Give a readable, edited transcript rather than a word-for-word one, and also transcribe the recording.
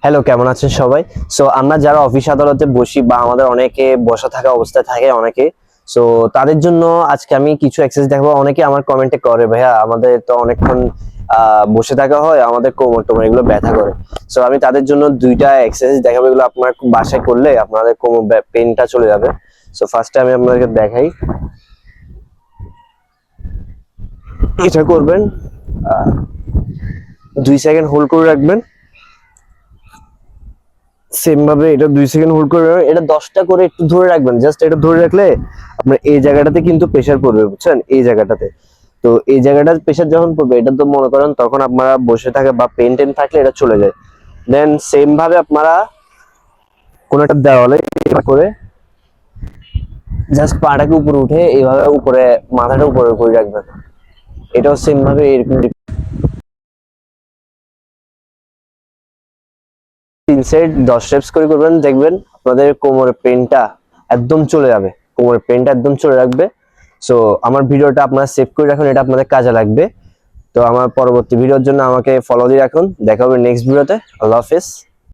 Hello, কেমন আছেন সবাই? সো আমরা যারা অফিস আদালতে বসি বা আমাদের অনেকে বসা থাকা অবস্থায় থাকে অনেকে, সো তাদের জন্য আজকে আমি কিছু এক্সারসাইজ দেখাবো। অনেকে আমার কমেন্টে করে, ভাইয়া আমাদের তো অনেকক্ষণ বসে থাকা হয়, আমাদের কোমর টোমর এগুলো ব্যথা করে। সো আমি তাদের জন্য দুইটা এক্সারসাইজ দেখাবো, এগুলো আপনার বাসায় করলে আপনাদের কোমর পেনটা চলে যাবে। সো ফার্স্টে আমি আপনাদেরকে দেখাই। এটা করবেন, 2 সেকেন্ড হোল্ড করে রাখবেন। সেম ভাবে এটা 2 সেকেন্ড হোল্ড করে রাখবেন। এটা 10টা করে একটু ধরে রাখবেন। জাস্ট এটা ধরে রাখলে আপনার এই জায়গাটাতে কিন্তু প্রেসার পড়বে, বুঝছেন? এই জায়গাটাতে। তো এই জায়গাটাতে প্রেসার যখন পড়বে, এটা তো মনে করেন তখন আপনারা বসে থাকে বা পেন টেন থাকলে এটা চলে যায়। দেন সেম ভাবে আপনারা কোন একটা দেওয়ালে করে জাস্ট পাটাকে উপরে উঠে এইভাবে উপরে মাথাটা উপরে করে রাখবেন। এটাও সেম ভাবে এরকম 3 সেট 10 reps করে করবেন, দেখবেন আপনাদের কোমরের পেনটা একদম চলে যাবে। কোমরের পেনটা একদম চলে রাখবে। সো আমার ভিডিওটা আপনারা সেভ করে রাখুন, এটা আপনাদের কাজে লাগবে। তো আমার পরবর্তী ভিডিওর জন্য আমাকে ফলো দিয়ে রাখুন। দেখা হবে নেক্সট ভিডিওতে। আল্লাহ হাফেজ।